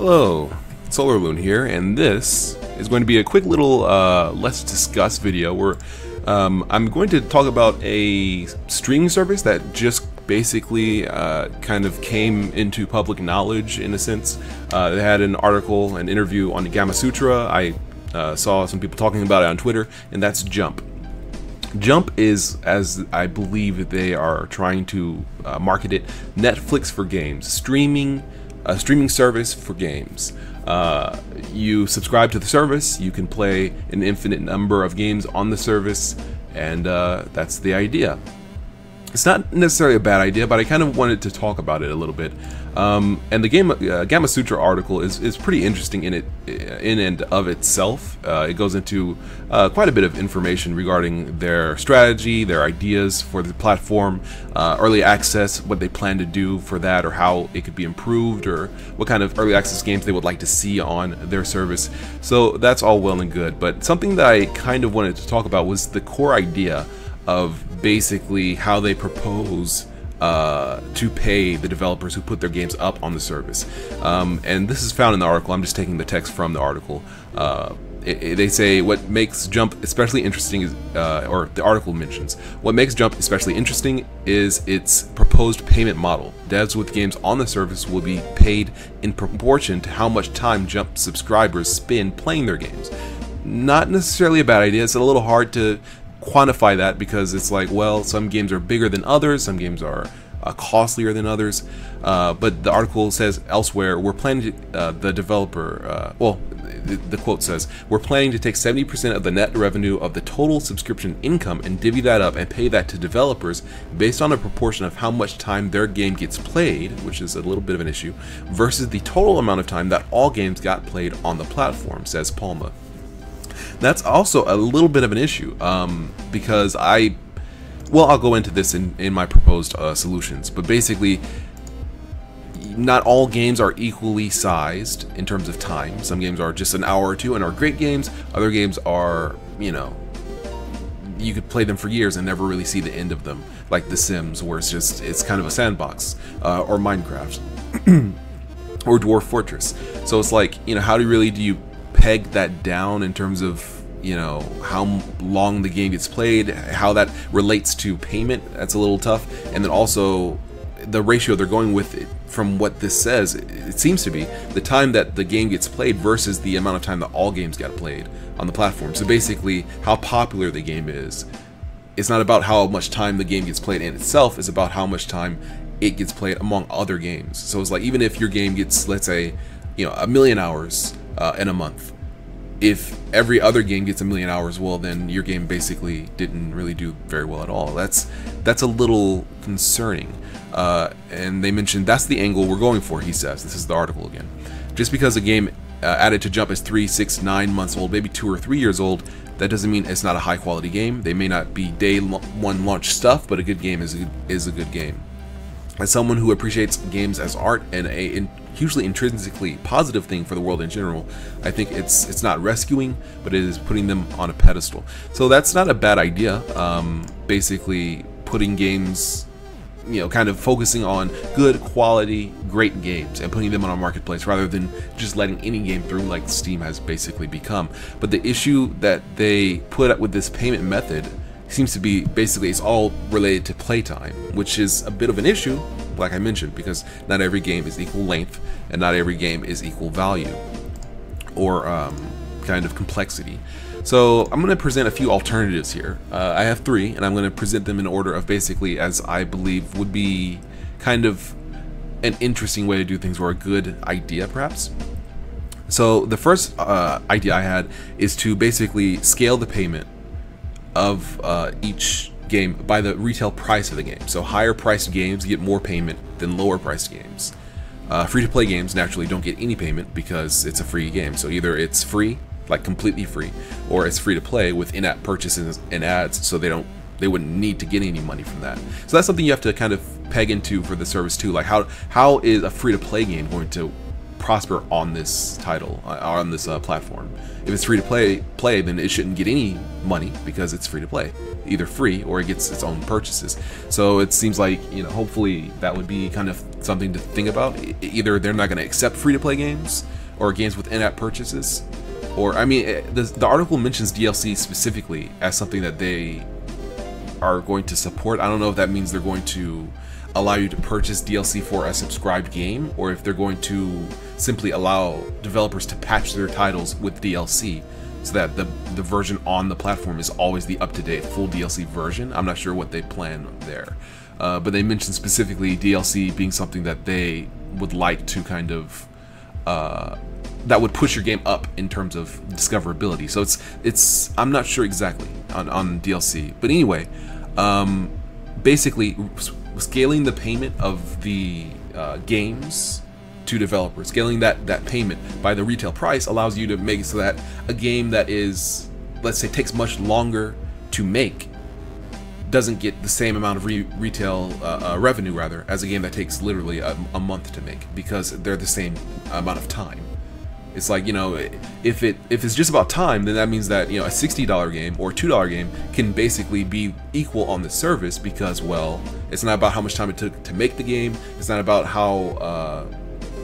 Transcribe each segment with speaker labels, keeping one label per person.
Speaker 1: Hello, SolarLune here, and this is going to be a quick little let's discuss video where I'm going to talk about a streaming service that just basically kind of came into public knowledge in a sense. They had an article, an interview on Gamasutra. I saw some people talking about it on Twitter, and that's Jump. Jump is, as I believe they are trying to market it, Netflix for games, a streaming service for games. You subscribe to the service, you can play an infinite number of games on the service, and that's the idea. It's not necessarily a bad idea, but I kind of wanted to talk about it a little bit. And the Gamasutra article is pretty interesting in and of itself. It goes into quite a bit of information regarding their strategy, their ideas for the platform, early access, what they plan to do for that, or how it could be improved, or what kind of early access games they would like to see on their service. So that's all well and good, but something that I kind of wanted to talk about was the core idea of basically how they propose to pay the developers who put their games up on the service. And this is found in the article. I'm just taking the text from the article. They say what makes Jump especially interesting is, or the article mentions, what makes Jump especially interesting is its proposed payment model. Devs with games on the service will be paid in proportion to how much time Jump subscribers spend playing their games. Not necessarily a bad idea. It's a little hard to quantify that because it's like, well, some games are bigger than others, some games are costlier than others, but the article says elsewhere, we're planning to, the developer, the quote says, we're planning to take 70% of the net revenue of the total subscription income and divvy that up and pay that to developers based on a proportion of how much time their game gets played, which is a little bit of an issue, versus the total amount of time that all games got played on the platform, says Palma. That's also a little bit of an issue, because I'll go into this in my proposed solutions, but basically, not all games are equally sized in terms of time. Some games are just an hour or two and are great games. Other games are, you know, you could play them for years and never really see the end of them, like The Sims, where it's kind of a sandbox, or Minecraft, or Dwarf Fortress. So it's like, you know, how do you peg that down in terms of, you know, how long the game gets played, how that relates to payment? That's a little tough. And then also the ratio they're going with it, from what this says, it seems to be the time that the game gets played versus the amount of time that all games got played on the platform. So basically, how popular the game is. It's not about how much time the game gets played in itself, it's about how much time it gets played among other games. So it's like, even if your game gets, let's say, you know, 1 million hours in a month, if every other game gets 1 million hours, well, then your game basically didn't really do very well at all. That's a little concerning. And they mentioned that's the angle we're going for, he says. This is the article again. Just because a game added to Jump is 3, 6, 9 months old, maybe 2 or 3 years old, that doesn't mean it's not a high quality game. They may not be day one launch stuff, but a good game is a good game. As someone who appreciates games as art and a hugely intrinsically positive thing for the world in general, I think it's not rescuing, but it is putting them on a pedestal. So that's not a bad idea. Basically putting games, you know, kind of focusing on good quality, great games and putting them on a marketplace rather than just letting any game through like Steam has basically become. But the issue that they put up with this payment method seems to be basically it's all related to playtime, which is a bit of an issue, like I mentioned, because not every game is equal length and not every game is equal value or kind of complexity. So I'm going to present a few alternatives here. I have 3, and I'm going to present them in order of basically as I believe would be kind of an interesting way to do things, or a good idea perhaps. So the first idea I had is to basically scale the payment of each game by the retail price of the game. So higher priced games get more payment than lower priced games. Free-to-play games naturally don't get any payment because it's a free game. So either it's free, like completely free, or it's free to play with in-app purchases and ads, so they wouldn't need to get any money from that. So that's something you have to kind of peg into for the service too. Like how is a free-to-play game going to prosper on this title, on this platform. If it's free to play, then it shouldn't get any money because it's free to play, either free or it gets its own purchases. So it seems like, you know, hopefully that would be kind of something to think about. Either they're not going to accept free to play games or games with in-app purchases, or I mean, the article mentions DLC specifically as something that they are going to support. I don't know if that means they're going to allow you to purchase DLC for a subscribed game, or if they're going to simply allow developers to patch their titles with DLC so that the version on the platform is always the up-to-date full DLC version. I'm not sure what they plan there, but they mentioned specifically DLC being something that they would like to kind of that would push your game up in terms of discoverability. So it's I'm not sure exactly on DLC, but anyway, basically scaling the payment of the games to developers, scaling that payment by the retail price allows you to make it so that a game that is, let's say, takes much longer to make doesn't get the same amount of retail revenue rather as a game that takes literally a month to make, because they're the same amount of time. It's like, you know, if it's just about time, then that means that, you know, a $60 game or $2 game can basically be equal on the service, because, well, it's not about how much time it took to make the game. It's not about how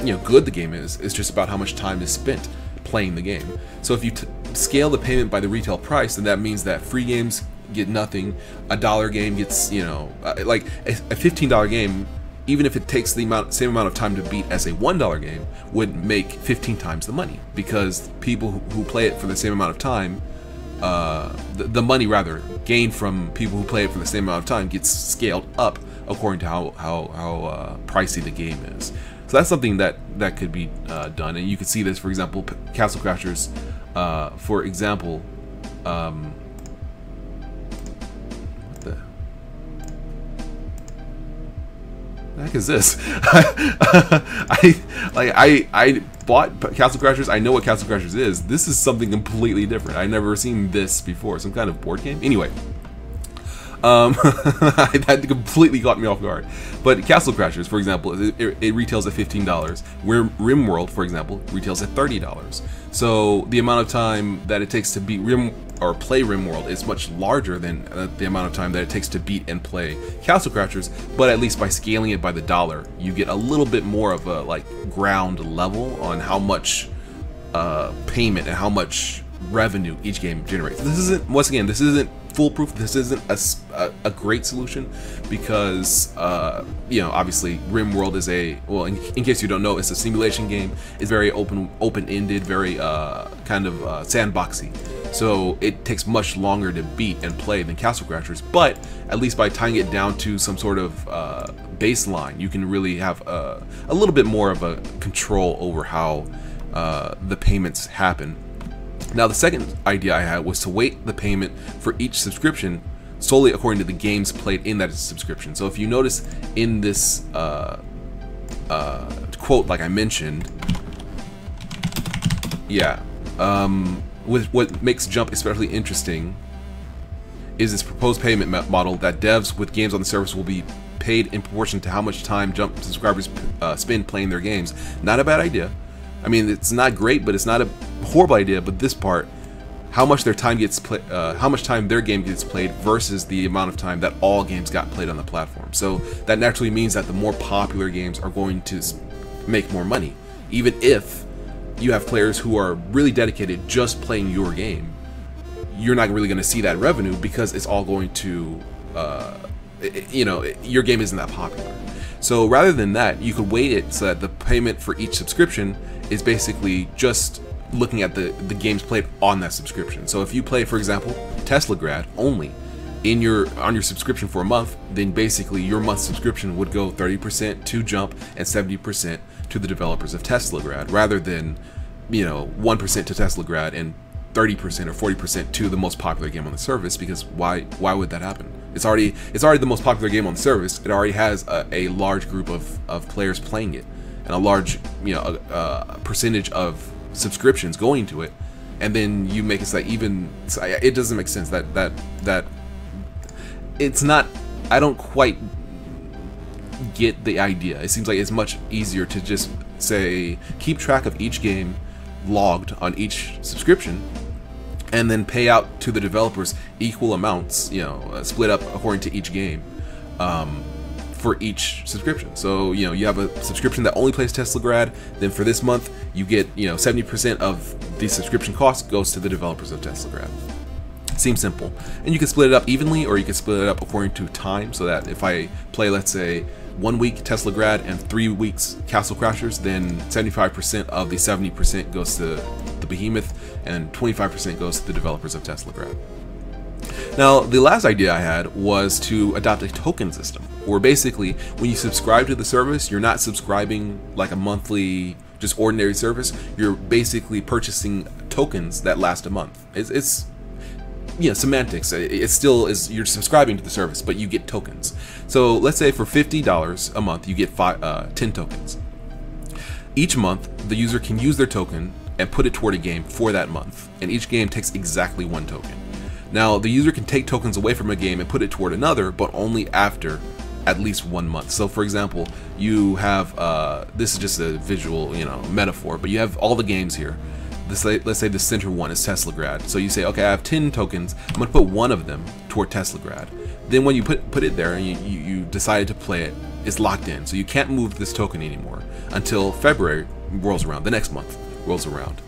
Speaker 1: you know, good the game is. It's just about how much time is spent playing the game. So if you scale the payment by the retail price, then that means that free games get nothing. A $1 game gets, you know, like a $15 game, even if it takes the same amount of time to beat as a $1 game, would make 15 times the money, because people who play it for the same amount of time, the money rather gained from people who play it for the same amount of time gets scaled up according to how pricey the game is. So that's something that could be done, and you could see this, for example, Castle Crashers, for example. What the heck is this? I bought Castle Crashers. I know what Castle Crashers is. This is something completely different. I've never seen this before. Some kind of board game. Anyway, that completely caught me off guard. But Castle Crashers, for example, it retails at $15. RimWorld, for example, retails at $30. So the amount of time that it takes to beat play RimWorld is much larger than the amount of time that it takes to beat and play Castle Crashers. But at least by scaling it by the dollar, you get a little bit more of a ground level on how much payment and how much revenue each game generates. This isn't, once again, this isn't foolproof. This isn't a great solution, because you know, obviously RimWorld is well, in case you don't know, it's a simulation game. It's very open-ended, very kind of sandboxy. So it takes much longer to beat and play than Castle Crashers, but at least by tying it down to some sort of baseline, you can really have a little bit more of a control over how the payments happen. Now, the second idea I had was to weight the payment for each subscription solely according to the games played in that subscription. So if you notice in this quote, like I mentioned, yeah, with what makes Jump especially interesting is this proposed payment model that devs with games on the service will be paid in proportion to how much time Jump subscribers spend playing their games. Not a bad idea. I mean, it's not great, but it's not a horrible idea. But this part, how much their time gets how much time their game gets played versus the amount of time that all games got played on the platform. So that naturally means that the more popular games are going to make more money, even if you have players who are really dedicated just playing your game. You're not really going to see that revenue, because it's all going to, you know, your game isn't that popular. So rather than that, you could weight it so that the payment for each subscription is basically just looking at the games played on that subscription. So if you play, for example, Tesla Grad only on your subscription for a month, then basically your month subscription would go 30% to Jump and 70% to the developers of Tesla Grad, rather than, you know, 1% to Tesla Grad and 30% or 40% to the most popular game on the service. Because why would that happen? It's already the most popular game on the service. It already has a large group of players playing it, and a large, you know, percentage of subscriptions going to it, and then you make it so that even it doesn't make sense. That it's not. I don't quite get the idea. It seems like it's much easier to just say keep track of each game logged on each subscription, and then pay out to the developers equal amounts, split up according to each game, for each subscription. So you have a subscription that only plays Teslagrad, then for this month you get 70% of the subscription cost goes to the developers of Teslagrad. Seems simple, and you can split it up evenly, or you can split it up according to time, so that if I play, let's say, 1 week Teslagrad and 3 weeks Castle Crashers, then 75% of the 70% goes to the behemoth and 25% goes to the developers of Teslagrad. Now, the last idea I had was to adopt a token system, where basically when you subscribe to the service, you're not subscribing like a monthly, just ordinary service. You're basically purchasing tokens that last a month. It's semantics. It still is, you're subscribing to the service, but you get tokens. So let's say for $50 a month, you get 10 tokens. Each month, the user can use their token and put it toward a game for that month, and each game takes exactly 1 token. Now, the user can take tokens away from a game and put it toward another, but only after at least 1 month. So for example, you have, this is just a visual, metaphor, but you have all the games here. Let's say the center one is Teslagrad. So you say, okay, I have 10 tokens. I'm going to put 1 of them toward Teslagrad. Then when you put it there and you decided to play it, it's locked in. So you can't move this token anymore until February rolls around, the next month rolls around.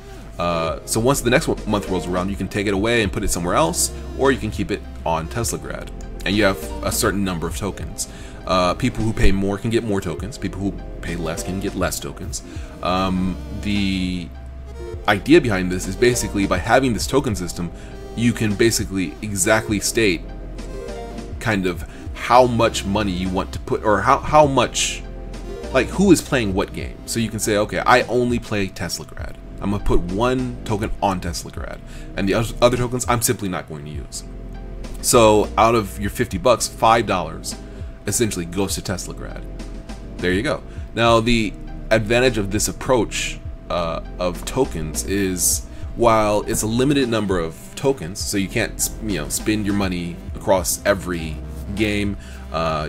Speaker 1: So once the next month rolls around, you can take it away and put it somewhere else, or you can keep it on Teslagrad. And you have a certain number of tokens. People who pay more can get more tokens. People who pay less can get less tokens. The idea behind this is basically, by having this token system, you can basically exactly state kind of how much money you want to put, or how much, like who is playing what game. So you can say, okay, I only play Teslagrad. I'm gonna put 1 token on Teslagrad, and the other tokens I'm simply not going to use. So out of your $50, $5 essentially goes to Teslagrad. There you go. Now the advantage of this approach of tokens is, while it's a limited number of tokens, so you can't spend your money across every game,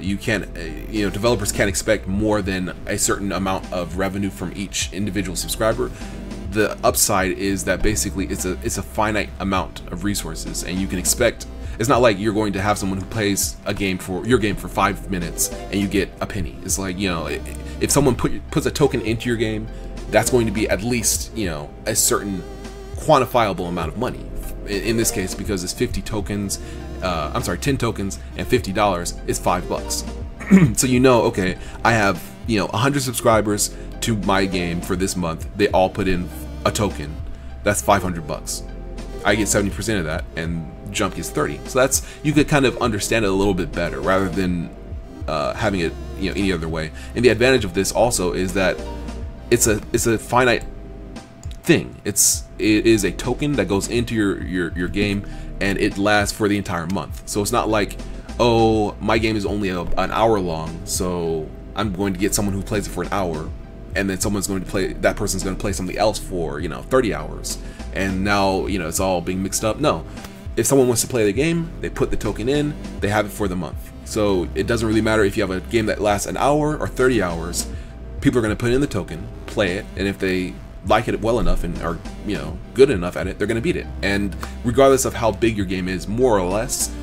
Speaker 1: you can't, developers can't expect more than a certain amount of revenue from each individual subscriber. The upside is that basically it's a finite amount of resources, and you can expect, it's not like you're going to have someone who plays a game for your game for 5 minutes and you get a penny. It's like, if someone puts a token into your game, that's going to be at least, a certain quantifiable amount of money. In this case, because it's 10 tokens and $50 is $5. So okay, I have 100 subscribers to my game for this month. They all put in a token. That's $500. I get 70% of that, and Jump gets 30. So that's, you could kind of understand it a little bit better rather than having it any other way. And the advantage of this also is that it's a finite thing. It is a token that goes into your game, and it lasts for the entire month. So it's not like, oh, my game is only an hour long, so I'm going to get someone who plays it for an hour, and then that person's going to play something else for 30 hours, and now it's all being mixed up. No, if someone wants to play the game, they put the token in, they have it for the month. So it doesn't really matter if you have a game that lasts an hour or 30 hours. People are going to put in the token, play it, and if they like it well enough and are good enough at it, they're going to beat it. And regardless of how big your game is, more or less,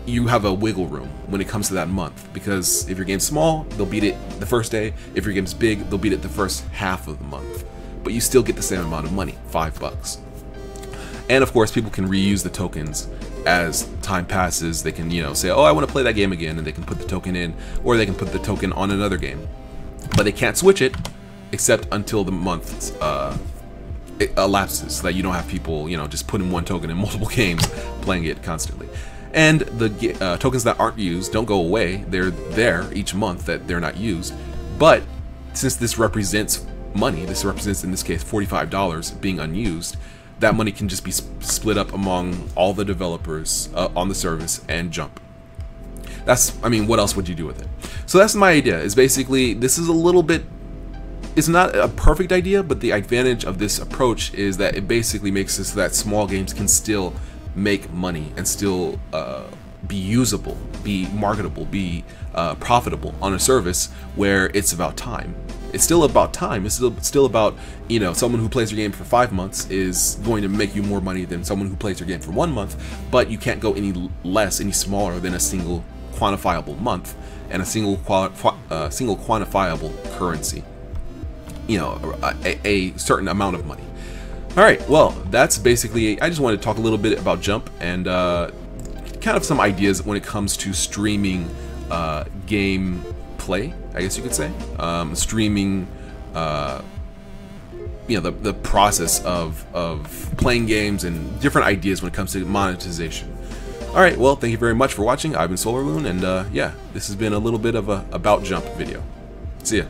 Speaker 1: you have a wiggle room when it comes to that month, because if your game's small, they'll beat it the first day. If your game's big, they'll beat it the first half of the month, but you still get the same amount of money, $5. And of course, people can reuse the tokens as time passes. They can say, oh, I want to play that game again, and they can put the token in, or they can put the token on another game, but they can't switch it except until the month it elapses, so that you don't have people just putting 1 token in multiple games, playing it constantly. And the tokens that aren't used don't go away. They're there each month that they're not used. But since this represents money, this represents, in this case, $45 being unused, that money can just be split up among all the developers on the service and Jump. What else would you do with it? So that's my idea, is basically, this is a little bit, it's not a perfect idea, but the advantage of this approach is that it basically makes it so that small games can still make money and still be usable, be marketable, be profitable on a service where it's about time. It's still about time. It's still about, you know, someone who plays your game for 5 months is going to make you more money than someone who plays your game for 1 month, but you can't go any smaller than a single quantifiable month and a single quantifiable currency. You know, a certain amount of money. Alright, well, that's basically, I just wanted to talk a little bit about Jump and kind of some ideas when it comes to streaming game play, I guess you could say. Streaming, you know, the process of playing games and different ideas when it comes to monetization. Alright, well, thank you very much for watching. I've been SolarLune, and yeah, this has been a little bit of a About Jump video. See ya.